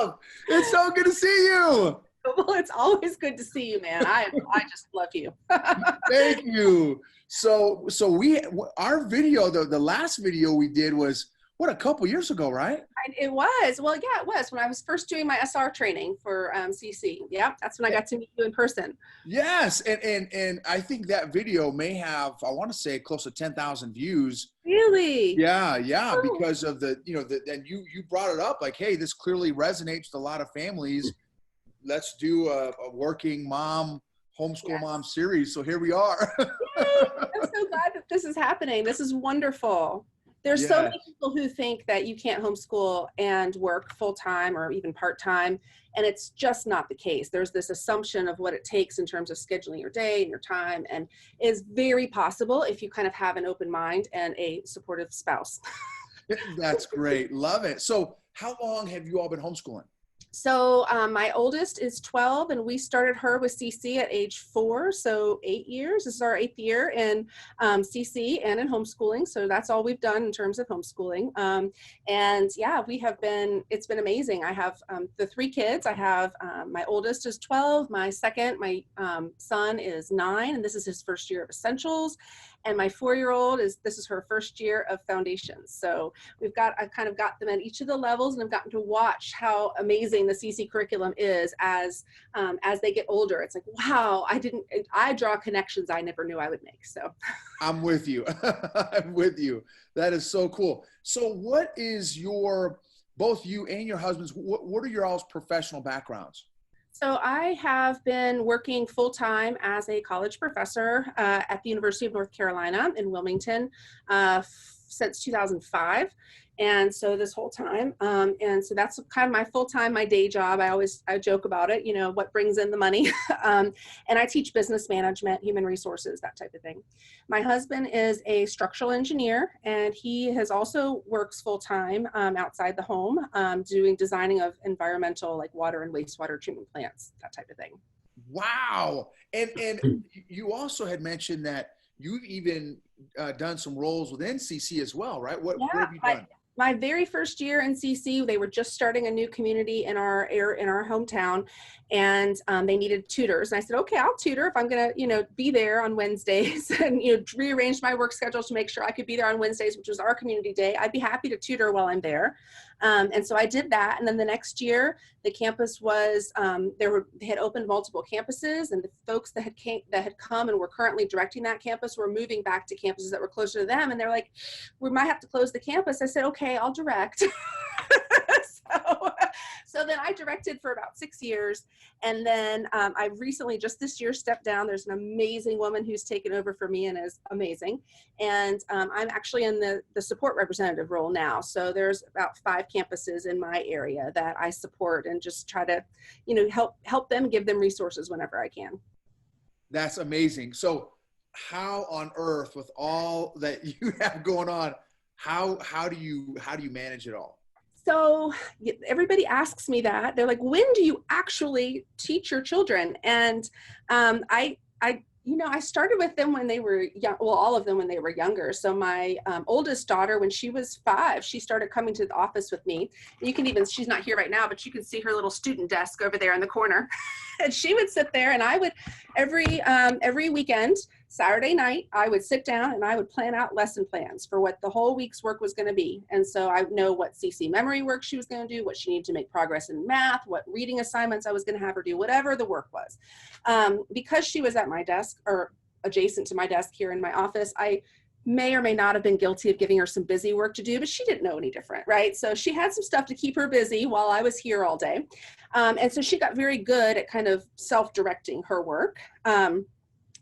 love. It's so good to see you. Well, it's always good to see you, man. I just love you. Thank you. So our video, the last video we did was what, a couple years ago, right? It was. Well, yeah, it was when I was first doing my SR training for CC. Yeah, that's when I got to meet you in person. Yes, and I think that video may have, I want to say, close to 10,000 views. Really? Yeah, Oh. because of and you brought it up like, hey, this clearly resonates with a lot of families. Let's do a working mom, homeschool mom series. So here we are. Yay! I'm so glad that this is happening. This is wonderful. There's so many people who think that you can't homeschool and work full-time or even part-time, and it's just not the case. There's this assumption of what it takes in terms of scheduling your day and your time, and is very possible if you kind of have an open mind and a supportive spouse. That's great. Love it. So how long have you all been homeschooling? So my oldest is 12, and we started her with CC at age 4, so 8 years. This is our 8th year in CC and in homeschooling, so that's all we've done in terms of homeschooling. And yeah, it's been amazing. I have the 3 kids. I have my oldest is 12, my son is 9, and this is his first year of essentials. And my 4-year-old this is her first year of foundations. So I've kind of got them at each of the levels, and I've gotten to watch how amazing the CC curriculum is as they get older. It's like, wow, I draw connections I never knew I would make. So I'm with you. I'm with you. That is so cool. So what is both you and your husband's, what are your all's professional backgrounds? So I have been working full-time as a college professor at the University of North Carolina in Wilmington since 2005. And so this whole time, and so that's kind of my full-time, my day job. I joke about it, what brings in the money. And I teach business management, human resources, that type of thing. My husband is a structural engineer, and he also works full-time outside the home, doing designing of environmental, like water and wastewater treatment plants, that type of thing. Wow. And you also had mentioned that you've even done some roles within CC as well, right? What have you done? My very first year in CC, they were just starting a new community in our hometown, and they needed tutors. And I said, okay, I'll tutor if I'm going to, be there on Wednesdays, and rearrange my work schedule to make sure I could be there on Wednesdays, which was our community day. I'd be happy to tutor while I'm there. And so I did that. And then the next year, the campus was they had opened multiple campuses, and the folks that had come and were currently directing that campus were moving back to campuses that were closer to them. And they're like, we might have to close the campus. I said, okay, I'll direct. So then I directed for about 6 years. And then I recently, just this year, stepped down. There's an amazing woman who's taken over for me and is amazing. And I'm actually in the support representative role now. So there's about 5 campuses in my area that I support and just try to, help them, give them resources whenever I can. That's amazing. So how on earth, with all that you have going on, how do you manage it all? So everybody asks me that. They're like, when do you actually teach your children? And I started with them when they were young, well, all of them when they were younger. So my oldest daughter, when she was 5, she started coming to the office with me. She's not here right now, but you can see her little student desk over there in the corner. And she would sit there, and I would, every weekend, Saturday night, I would sit down and I would plan out lesson plans for what the whole week's work was going to be. And so I would know what CC memory work she was going to do, what she needed to make progress in math, what reading assignments I was going to have her do, whatever the work was. Because she was at my desk, or adjacent to my desk here in my office, I may or may not have been guilty of giving her some busy work to do, but she didn't know any different, right? So she had some stuff to keep her busy while I was here all day. And so she got very good at kind of self-directing her work.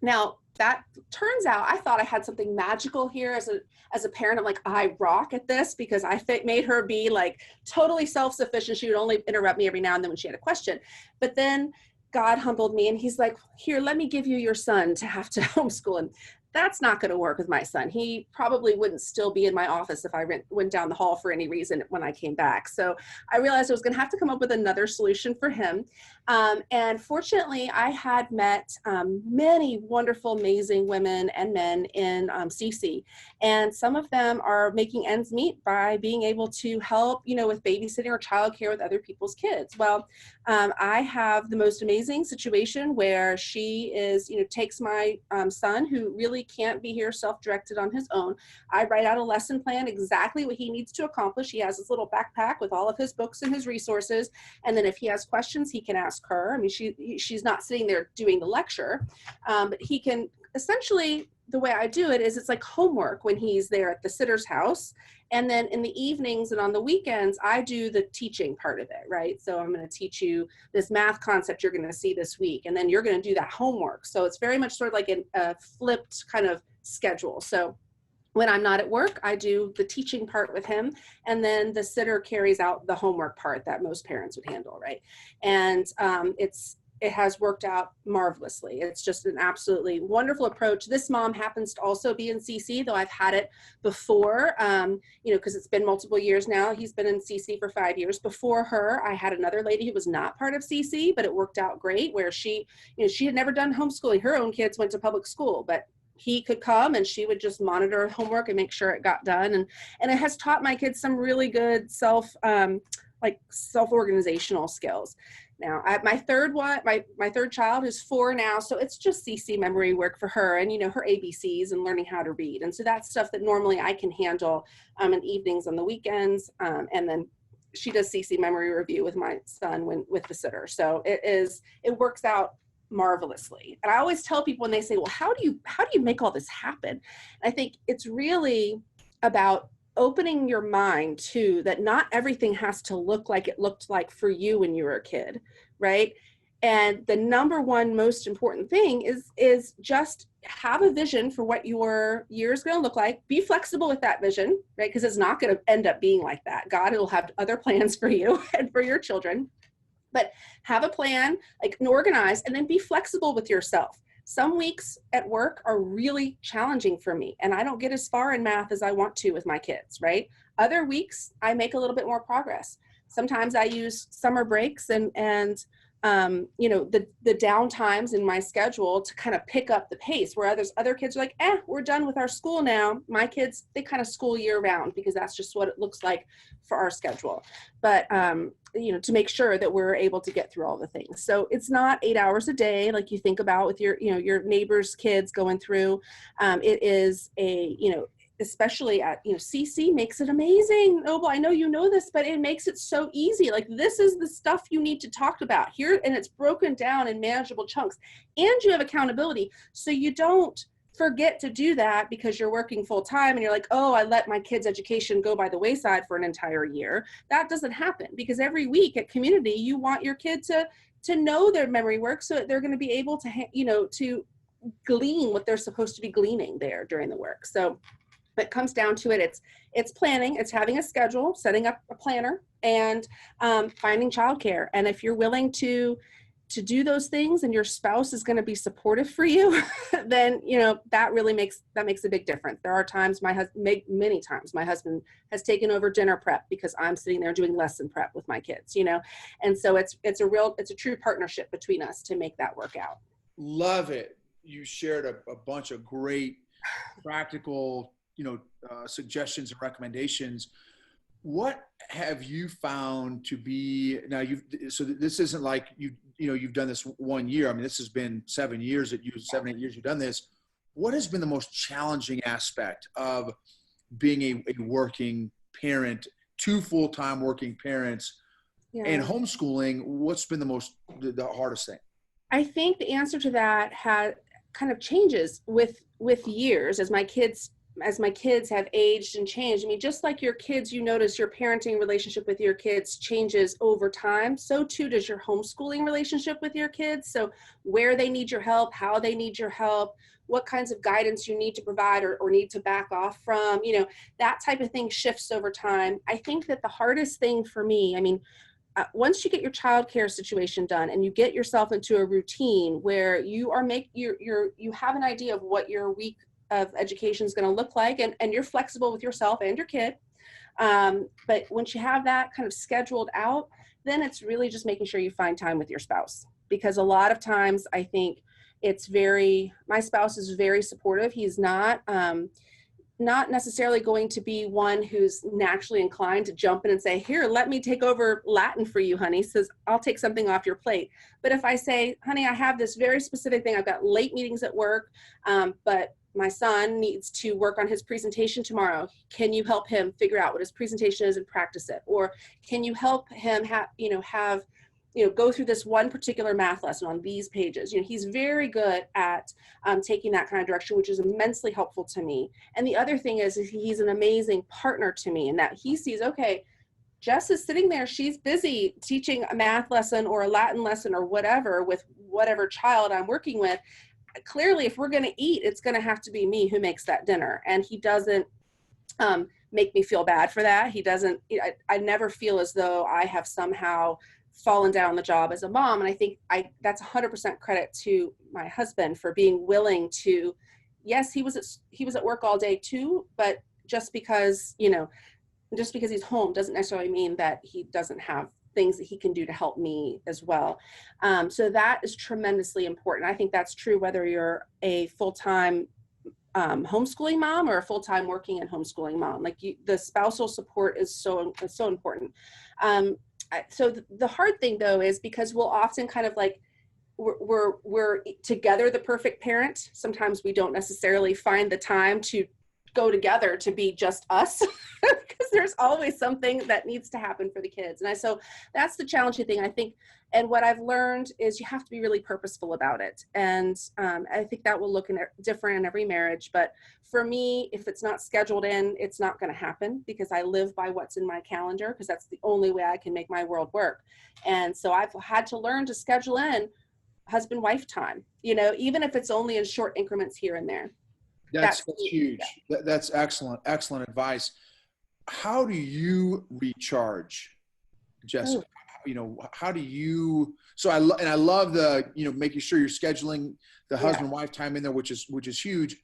Now, that turns out, I thought I had something magical here as a parent. I'm like, I rock at this, because I made her be like totally self-sufficient. She would only interrupt me every now and then when she had a question. But then God humbled me, and he's like, here, let me give you your son to have to homeschool him. that's not going to work with my son. He probably wouldn't still be in my office if I went down the hall for any reason when I came back. So I realized I was going to have to come up with another solution for him. And fortunately, I had met many wonderful, amazing women and men in CC. And some of them are making ends meet by being able to help, with babysitting or childcare with other people's kids. Well, I have the most amazing situation where she is, takes my son, who really can't be here self-directed on his own. I write out a lesson plan, exactly what he needs to accomplish. He has this little backpack with all of his books and his resources. And then if he has questions, he can ask her. I mean, she's not sitting there doing the lecture, but he can essentially, the way I do it is it's like homework when he's there at the sitter's house. And then in the evenings and on the weekends, I do the teaching part of it, right? So I'm going to teach you this math concept you're going to see this week, and then you're going to do that homework. So it's very much sort of like a flipped kind of schedule. So when I'm not at work, I do the teaching part with him, and then the sitter carries out the homework part that most parents would handle, right? And it has worked out marvelously. It's just an absolutely wonderful approach. This mom happens to also be in CC, though I've had it before, because it's been multiple years now. He's been in CC for 5 years. Before her, I had another lady who was not part of CC, but it worked out great, where she had never done homeschooling. Her own kids went to public school, but he could come and she would just monitor homework and make sure it got done. And it has taught my kids some really good self-organizational skills. Now, my third child is 4 now, so it's just CC memory work for her, and her ABCs and learning how to read. And so that's stuff that normally I can handle in evenings on the weekends, and then she does CC memory review with my son with the sitter. So it works out marvelously. And I always tell people when they say, well, how do you make all this happen? And I think it's really about opening your mind to that not everything has to look like it looked like for you when you were a kid, right? And the number one most important thing is just have a vision for what your year is going to look like. Be flexible with that vision, right? Because it's not going to end up being like that. God will have other plans for you and for your children. But have a plan, and organize, and then be flexible with yourself. Some weeks at work are really challenging for me, and I don't get as far in math as I want to with my kids, right? Other weeks, I make a little bit more progress. Sometimes I use summer breaks and the down times in my schedule to kind of pick up the pace, where other kids are like, we're done with our school now. My kids, they kind of school year round because that's just what it looks like for our schedule. But, to make sure that we're able to get through all the things. So it's not 8 hours a day like you think about with your neighbor's kids going through. It is especially at, CC makes it amazing. Noble, I know you know this, but it makes it so easy. Like, this is the stuff you need to talk about here, and it's broken down in manageable chunks, and you have accountability. So you don't forget to do that because you're working full time and you're like, oh, I let my kids' education go by the wayside for an entire year. That doesn't happen, because every week at community, you want your kid to know their memory work so that they're going to be able to, to glean what they're supposed to be gleaning there during the work. So it comes down to it. It's planning, it's having a schedule, setting up a planner, and finding childcare. And if you're willing to do those things and your spouse is going to be supportive for you, then, that really makes a big difference. There are times many times my husband has taken over dinner prep because I'm sitting there doing lesson prep with my kids, and so it's a true partnership between us to make that work out. Love it. You shared a bunch of great practical suggestions and recommendations. What have you found to be, now so this isn't like you've done this 1 year. I mean, this has been 7 years 7, 8 years you've done this. What has been the most challenging aspect of being a working parent, 2 full-time working parents, and homeschooling? What's been the hardest thing? I think the answer to that kind of changes with years as my kids have aged and changed. I mean, just like your kids, you notice your parenting relationship with your kids changes over time. So too does your homeschooling relationship with your kids. So where they need your help, how they need your help, what kinds of guidance you need to provide or need to back off from, that type of thing shifts over time. I think that the hardest thing for me, once you get your childcare situation done and you get yourself into a routine where you have an idea of what your week of education is going to look like, and you're flexible with yourself and your kid. But once you have that kind of scheduled out, then it's really just making sure you find time with your spouse, because a lot of times I think my spouse is very supportive. He's not necessarily going to be one who's naturally inclined to jump in and say, here, let me take over Latin for you, honey. Says, I'll take something off your plate. But if I say, honey, I have this very specific thing, I've got late meetings at work, but my son needs to work on his presentation tomorrow. Can you help him figure out what his presentation is and practice it? Or can you help him go through this one particular math lesson on these pages? He's very good at taking that kind of direction, which is immensely helpful to me. And the other thing is he's an amazing partner to me in that he sees, okay, Jess is sitting there, she's busy teaching a math lesson or a Latin lesson or whatever with whatever child I'm working with. Clearly, if we're going to eat, it's going to have to be me who makes that dinner. And he doesn't make me feel bad for that. He doesn't, I never feel as though I have somehow fallen down the job as a mom. And I think that's 100% credit to my husband for being willing to, yes, he was at work all day too, but just because he's home doesn't necessarily mean that he doesn't have things that he can do to help me as well. So that is tremendously important. I think that's true whether you're a full-time homeschooling mom or a full-time working and homeschooling mom. Like the spousal support is so important. So the hard thing though is because we'll often kind of like we're together the perfect parent. Sometimes we don't necessarily find the time to go together to be just us because there's always something that needs to happen for the kids. And so that's the challenging thing, I think. And what I've learned is you have to be really purposeful about it. And I think that will look different in every marriage. But for me, if it's not scheduled in, it's not going to happen because I live by what's in my calendar because that's the only way I can make my world work. And so I've had to learn to schedule in husband-wife time, even if it's only in short increments here and there. That's huge. Yeah. That's excellent advice. How do you recharge, Jessica? How do you? So I love the making sure you're scheduling the husband-wife time in there, which is huge.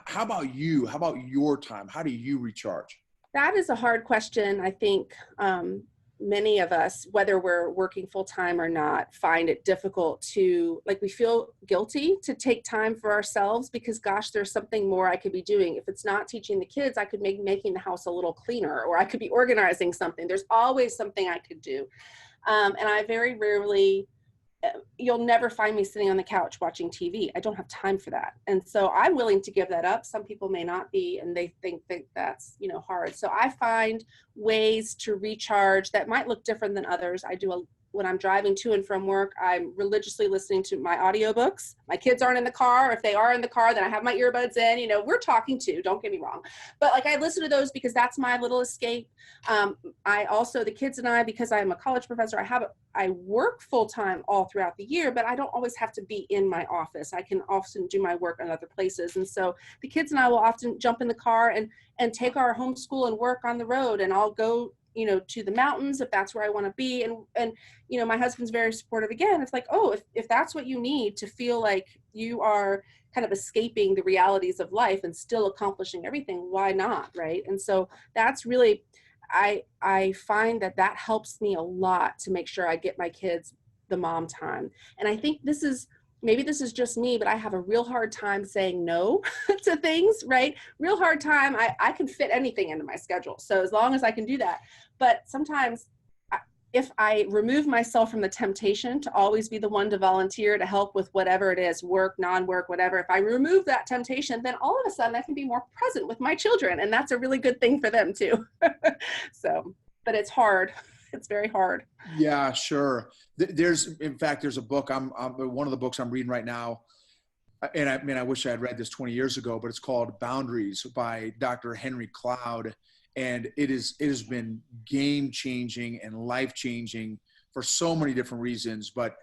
How about you? How about your time? How do you recharge? That is a hard question. I think many of us, whether we're working full-time or not, find it difficult to, we feel guilty to take time for ourselves because, gosh, there's something more I could be doing. If it's not teaching the kids, I could be making the house a little cleaner, or I could be organizing something. There's always something I could do. And I very rarely, you'll never find me sitting on the couch watching TV. I don't have time for that. And so I'm willing to give that up. Some people may not be, and they think that's, hard. So I find ways to recharge that might look different than others. When I'm driving to and from work, I'm religiously listening to my audiobooks. My kids aren't in the car. If they are in the car, then I have my earbuds in. We're talking too, don't get me wrong. But I listen to those because that's my little escape. I also, the kids and I, because I'm a college professor, I work full-time all throughout the year, but I don't always have to be in my office. I can often do my work in other places. And so the kids and I will often jump in the car and take our homeschool and work on the road, and I'll go to the mountains if that's where I want to be. And my husband's very supportive again. It's like, oh, if that's what you need to feel like you are kind of escaping the realities of life and still accomplishing everything, why not? Right. And so that's really, I find that helps me a lot to make sure I get my kids the mom time. And I think maybe this is just me, but I have a real hard time saying no to things, right? Real hard time. I can fit anything into my schedule. So as long as I can do that. But sometimes if I remove myself from the temptation to always be the one to volunteer to help with whatever it is, work, non-work, whatever, if I remove that temptation, then all of a sudden I can be more present with my children. And that's a really good thing for them too. But it's hard. It's very hard. Yeah, sure. In fact, there's a book, one of the books I'm reading right now. And I wish I had read this 20 years ago, but it's called Boundaries by Dr. Henry Cloud. And it has been game changing and life changing for so many different reasons. But,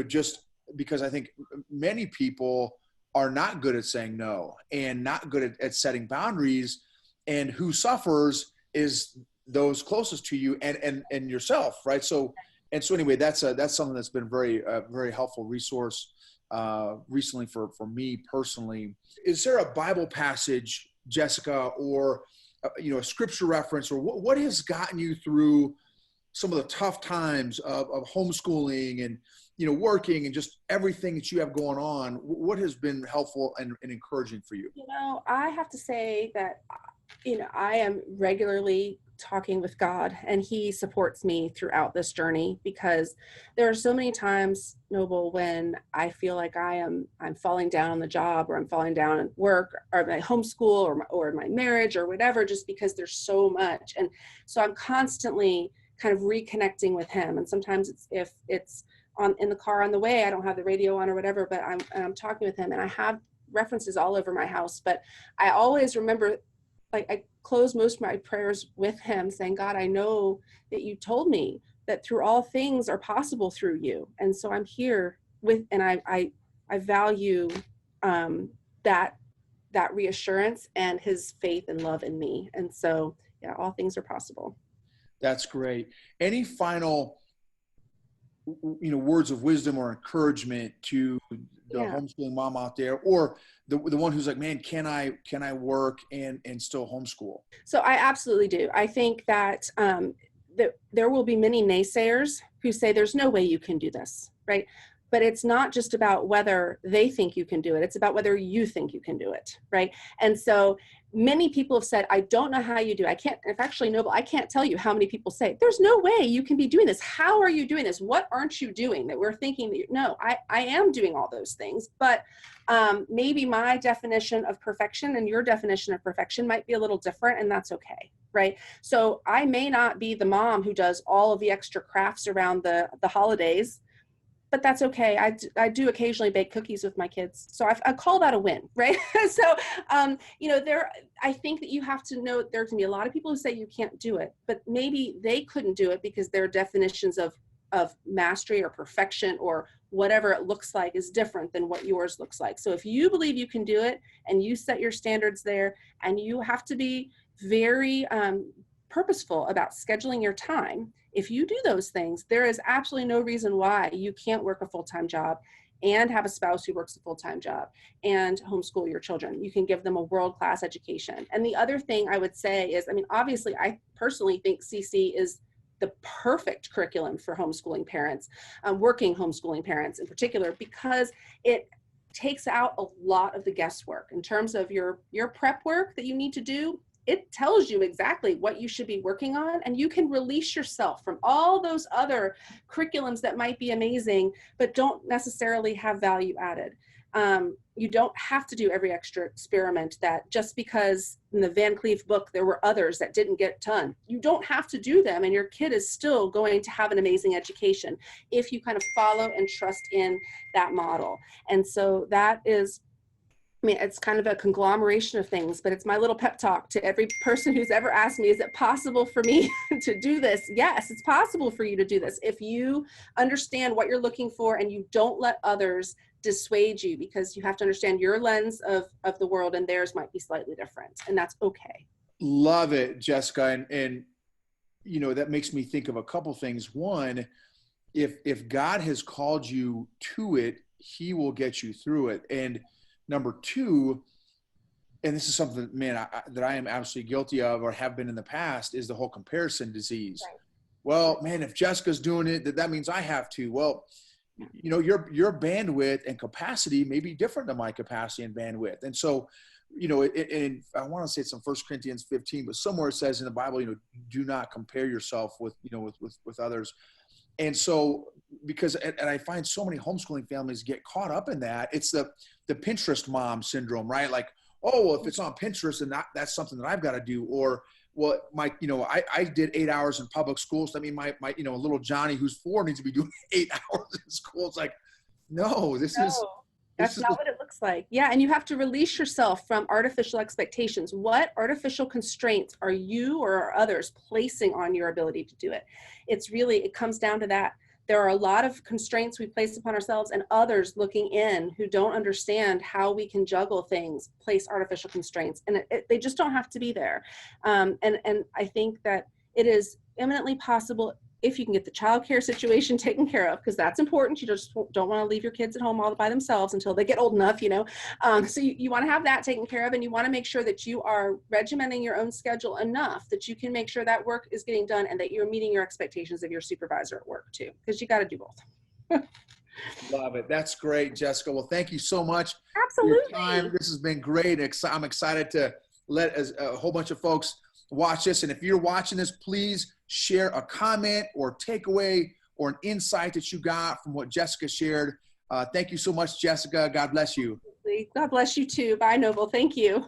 just because I think many people are not good at saying no and not good at setting boundaries, and who suffers is those closest to you and yourself. Right. So anyway, that's something that's been very helpful resource recently for me personally. Is there a Bible passage, Jessica, or a scripture reference, or what has gotten you through some of the tough times of homeschooling and working and just everything that you have going on? What has been helpful and encouraging for you? I have to say that I am regularly talking with God, and he supports me throughout this journey, because there are so many times, Noble, when I feel like I'm falling down on the job, or I'm falling down at work, or my homeschool, or my marriage, or whatever, just because there's so much. And so I'm constantly kind of reconnecting with him. And sometimes if it's in the car on the way, I don't have the radio on or whatever, but I'm talking with him, and I have references all over my house. But I always remember, like, I close most of my prayers with him saying, God, I know that you told me that through all things are possible through you. And so I'm here and I value that reassurance and his faith and love in me. And so, yeah, all things are possible. That's great. Any final, words of wisdom or encouragement to the homeschooling mom out there, or the one who's like, man, can I work and still homeschool? So I absolutely do. I think that there will be many naysayers who say there's no way you can do this, right? But it's not just about whether they think you can do it. It's about whether you think you can do it, right? And so many people have said, I don't know how you do it. I can't, if actually, Noble, I can't tell you how many people say, there's no way you can be doing this. How are you doing this? What aren't you doing that we're thinking that no, I am doing all those things, but maybe my definition of perfection and your definition of perfection might be a little different, and that's okay, right? So I may not be the mom who does all of the extra crafts around the holidays, but that's okay. I do occasionally bake cookies with my kids. So I call that a win, right? So, I think that you have to know there can be a lot of people who say you can't do it, but maybe they couldn't do it because their definitions of mastery or perfection or whatever it looks like is different than what yours looks like. So if you believe you can do it and you set your standards there, and you have to be very purposeful about scheduling your time. If you do those things, there is absolutely no reason why you can't work a full-time job and have a spouse who works a full-time job and homeschool your children. You can give them a world-class education. And the other thing I would say is, obviously, I personally think CC is the perfect curriculum for homeschooling parents, working homeschooling parents in particular, because it takes out a lot of the guesswork in terms of your prep work that you need to do. It tells you exactly what you should be working on, and you can release yourself from all those other curriculums that might be amazing, but don't necessarily have value added. You don't have to do every extra experiment that just because in the Van Cleef book, there were others that didn't get done. You don't have to do them, and your kid is still going to have an amazing education if you kind of follow and trust in that model. And so that is, it's kind of a conglomeration of things, but it's my little pep talk to every person who's ever asked me, is it possible for me to do this? Yes, it's possible for you to do this if you understand what you're looking for and you don't let others dissuade you, because you have to understand your lens of the world and theirs might be slightly different, and that's okay. Love it, Jessica. And that makes me think of a couple things. One, if God has called you to it, he will get you through it. And number two, and this is something, man, that I am absolutely guilty of or have been in the past, is the whole comparison disease. Right. Well, man, if Jessica's doing it, that means I have to. Well, your bandwidth and capacity may be different than my capacity and bandwidth. And so, and I want to say it's in 1 Corinthians 15, but somewhere it says in the Bible, do not compare yourself with others. And so, and I find so many homeschooling families get caught up in that. It's the Pinterest mom syndrome, right? Like, oh, well, if it's on Pinterest, then that's something that I've got to do. Or, well, I did 8 hours in public schools. So, my little Johnny who's 4 needs to be doing 8 hours in school. It's like, no, that's not what it looks like. Yeah. And you have to release yourself from artificial expectations. What artificial constraints are you or are others placing on your ability to do it? It comes down to that. There are a lot of constraints we place upon ourselves, and others looking in who don't understand how we can juggle things, place artificial constraints, and they just don't have to be there. And I think that it is eminently possible if you can get the childcare situation taken care of, because that's important. You just don't want to leave your kids at home all by themselves until they get old enough, you know. So you want to have that taken care of, and you want to make sure that you are regimenting your own schedule enough that you can make sure that work is getting done and that you're meeting your expectations of your supervisor at work too, because you got to do both. Love it. That's great, Jessica. Well, thank you so much Absolutely. for your time. This has been great. I'm excited to let a whole bunch of folks watch this. And if you're watching this, please share a comment or takeaway or an insight that you got from what Jessica shared. Thank you so much, Jessica. God bless you. God bless you too. Bye, Noble. Thank you.